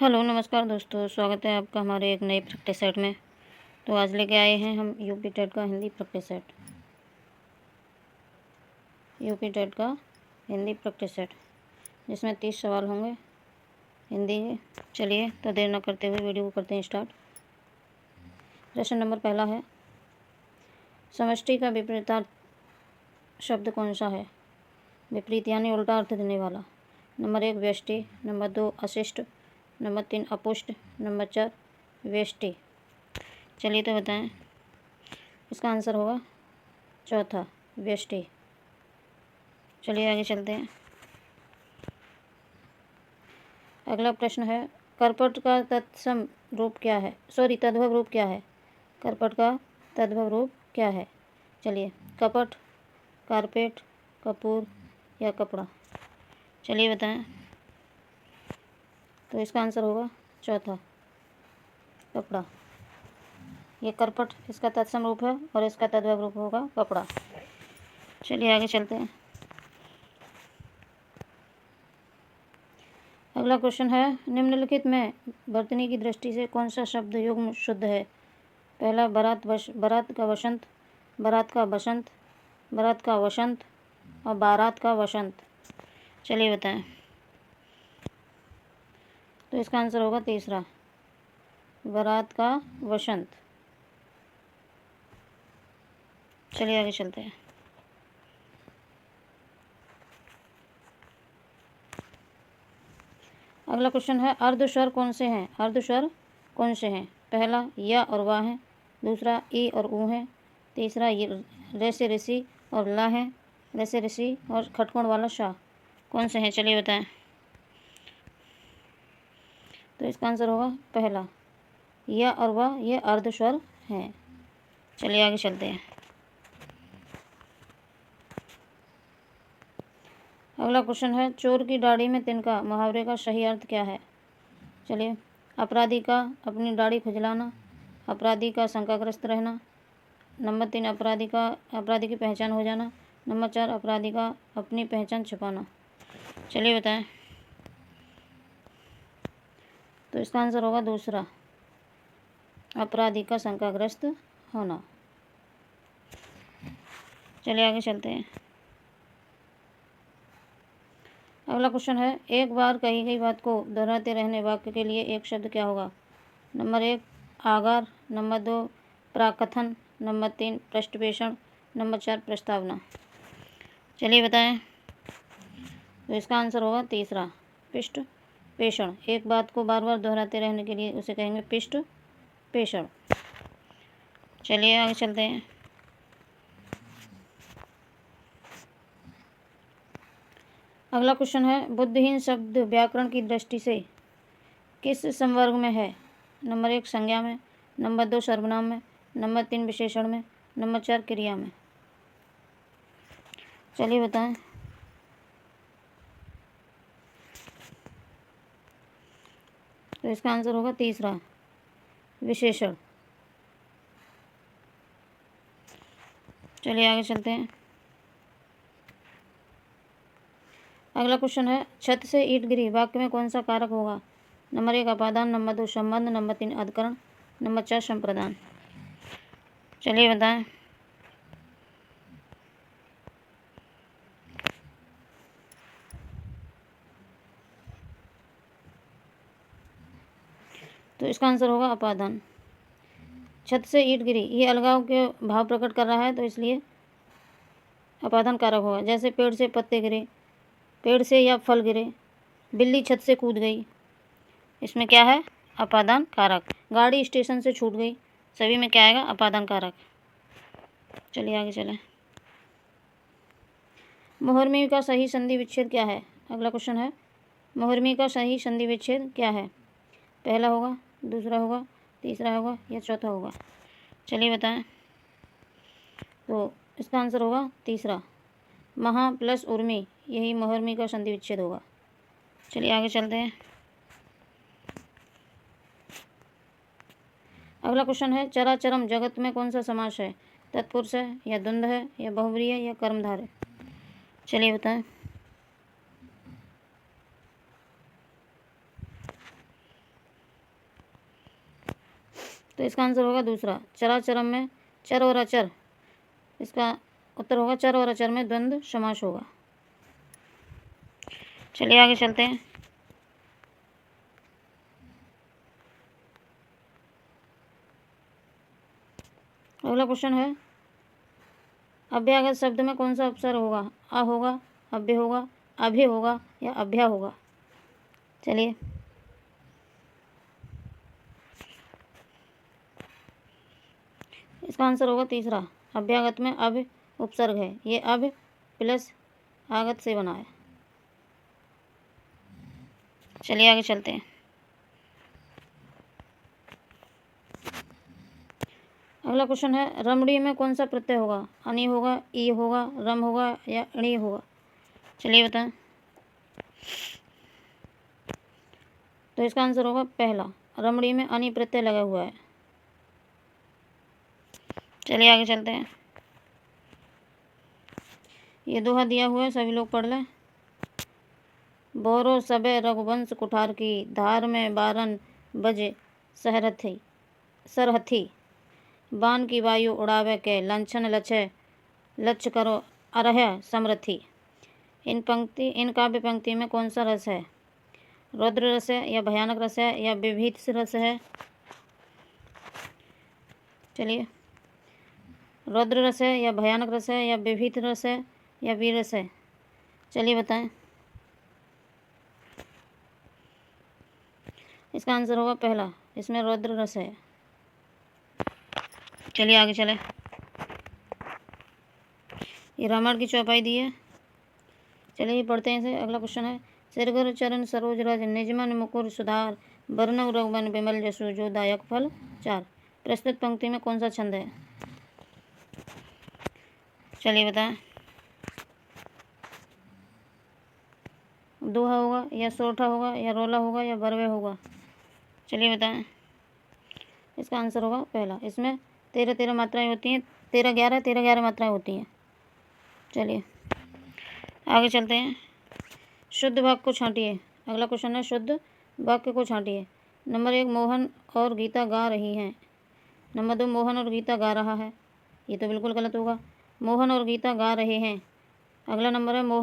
Hello नमस्कार दोस्तों, स्वागत है आपका हमारे एक नए प्रैक्टिस सेट में। तो आज लेके आए हैं हम यूपी टेट का Hindi practice set. UP TET का हिंदी प्रैक्टिस सेट जिसमें 30 सवाल होंगे हिंदी के। चलिए तो देर न करते हुए वीडियो को करते हैं स्टार्ट। प्रश्न नंबर पहला है, समष्टि का विपरीतार्थ शब्द कौन सा है? विपरीत यानी उल्टा अर्थ देने वाला। नंबर 1 व्यष्टि, नंबर 2 अशिष्ट, नंबर 3 अपुष्ट, नंबर 4 व्यष्टि। चलिए तो बताएं, इसका आंसर होगा चौथा व्यष्टि। चलिए आगे चलते हैं। अगला प्रश्न है, करपट का तत्सम रूप क्या है? तद्भव रूप क्या है? करपट का तद्भव रूप क्या है? चलिए, कपट, कारपेट, कपूर या कपड़ा। चलिए बताएं। तो इसका आंसर होगा चौथा कपड़ा। ये करपट इसका तत्सम रूप है और इसका तद्भव रूप होगा कपड़ा। चलिए आगे चलते हैं। अगला क्वेश्चन है, निम्नलिखित में वर्तनी की दृष्टि से कौन सा शब्द युग्म शुद्ध है? पहला बारात का वसंत, बारात का बसंत, बारात का वसंत और बारात का वसंत। चलिए बताएं। तो इसका आंसर होगा तीसरा बारात का वसंत। चलिए आगे चलते हैं। अगला क्वेश्चन है, अर्धस्वर कौन से हैं? अर्धस्वर कौन से हैं? पहला या और वाह है, दूसरा ई और ऊ है, तीसरा रे से ऋषि और ला है, रे से ऋषि और खटकोण वाला शाह। कौन से हैं? चलिए बताएं। तो इसका आंसर होगा पहला या और वाह, ये अर्धस्वर हैं। चलिए आगे चलते हैं। अगला क्वेश्चन है, चोर की दाढ़ी में तिनका मुहावरे का सही अर्थ क्या है? चलिए, अपराधी का अपनी दाढ़ी खुजलाना, अपराधी का शंकाग्रस्त रहना, नंबर 3 अपराधी की पहचान हो जाना, नंबर 4 अपराधी का अपनी पहचान छुपाना। चलिए बताएं। तो इसका आंसर होगा दूसरा अपराधी का शंकाग्रस्त होना। चलिए आगे चलते हैं। अगला क्वेश्चन है, एक बार कही गई बात को दोहराते रहने वाक्य के लिए एक शब्द क्या होगा? नंबर 1 आगार, नंबर 2 प्राकथन, नंबर 3 पृष्ठपेषण, नंबर 4 प्रस्तावना। चलिए बताएं। तो इसका आंसर होगा तीसरा पृष्ठपेषण। एक बात को बार बार दोहराते रहने के लिए उसे कहेंगे पृष्ठपेषण। चलिए आगे चलते हैं। अगला क्वेश्चन है, बुद्धिहीन शब्द व्याकरण की दृष्टि से किस संवर्ग में है? नंबर 1 संज्ञा में, नंबर 2 सर्वनाम में, नंबर 3 विशेषण में, नंबर 4 क्रिया में। चलिए बताएं। तो इसका आंसर होगा तीसरा विशेषण। चलिए आगे चलते हैं। अगला क्वेश्चन है, छत से ईंट गिरी वाक्य में कौन सा कारक होगा? नंबर 1 अपादान, नंबर 2 संबंध, नंबर 3 अधिकरण, नंबर 4 संप्रदान। चलिए बताएं। तो इसका आंसर होगा अपादान। छत से ईंट गिरी, ये अलगाव के भाव प्रकट कर रहा है, तो इसलिए अपादान कारक होगा। जैसे पेड़ से पत्ते गिरे, पेड़ से या फल गिरे, बिल्ली छत से कूद गई, इसमें क्या है? अपादान कारक। गाड़ी स्टेशन से छूट गई, सभी में क्या आएगा? अपादान कारक। चलिए आगे चलें। मुहर्मी का सही संधि विच्छेद क्या है? अगला क्वेश्चन है, मुहर्मी का सही संधि विच्छेद क्या है? पहला होगा, दूसरा होगा, तीसरा होगा या चौथा होगा? चलिए बताएं। तो इसका आंसर होगा तीसरा महा प्लस उर्मी, यही मुहर्मी का संधि विच्छेद होगा। चलिए आगे चलते हैं। अगला क्वेश्चन है, चराचरम जगत में कौन सा समास है? तत्पुरुष है या द्वंद्व है या बहुव्रीहि है या कर्मधार है? चलिए बताएं। तो इसका आंसर होगा दूसरा, चराचरम में चर और अचर। इसका उत्तर होगा चर और अचर में द्वंद्व समास होगा। चलिए आगे चलते हैं। अगला क्वेश्चन है, अभ्यागत शब्द में कौन सा उपसर्ग होगा? अ होगा, अभ्य होगा, अभि होगा या अभ्या होगा? चलिए, इसका आंसर होगा तीसरा, अभ्यागत में अभ्य उपसर्ग है। ये अभ्य प्लस आगत से बना है। चलिए आगे चलते हैं। अगला क्वेश्चन है, रमणी में कौन सा प्रत्यय होगा? अनि होगा, ई होगा, रम होगा या णी होगा? चलिए बताएं। तो इसका आंसर होगा पहला, रमणी में अनि प्रत्यय लगा हुआ है। चलिए आगे चलते हैं। ये दोहा दिया हुआ है, सभी लोग पढ़ लें। बोरो सबे रघुवंश कुठार की, धार में बारन बजे सरहथी, बान की वायु उड़ावे के, लंछन लछे लक्ष्य करो अरह समृद्धि। इन काव्य पंक्ति में कौन सा रस है? रौद्र रस है या भयानक रस है या विभीत रस है? चलिए, रौद्र रस है या भयानक रस है या विभीत रस है या वीर रस है? चलिए बताएं। इसका आंसर होगा पहला, इसमें रौद्र रस है। चलिए आगे चले। ये रामायण की चौपाई दी है। चलिए पढ़ते हैं इसे। अगला क्वेश्चन है, सिरगर चरण सरोज रज, निजमन मुकुर सुधार, वर्णव रघुवन विमल जसु, जो दायक फल चार। प्रस्तुत पंक्ति में कौन सा छंद है? चलिए बताएं। दोहा होगा या सोरठा होगा या रोला होगा या बरवे होगा? चलिए बताएं। इसका आंसर होगा पहला, इसमें 13 मात्राएं होती हैं, 13 मात्राएं होती हैं। चलिए आगे चलते हैं। शुद्ध वाक्य को छांटिए। अगला क्वेश्चन है, शुद्ध वाक्य को छांटिए। नंबर 1, मोहन और गीता गा रही हैं। नंबर 2, मोहन और गीता गा रहा है। ये तो बिल्कुल गलत होगा। मोहन और गीता गा रहे हैं। अगला नंबर है, मोहन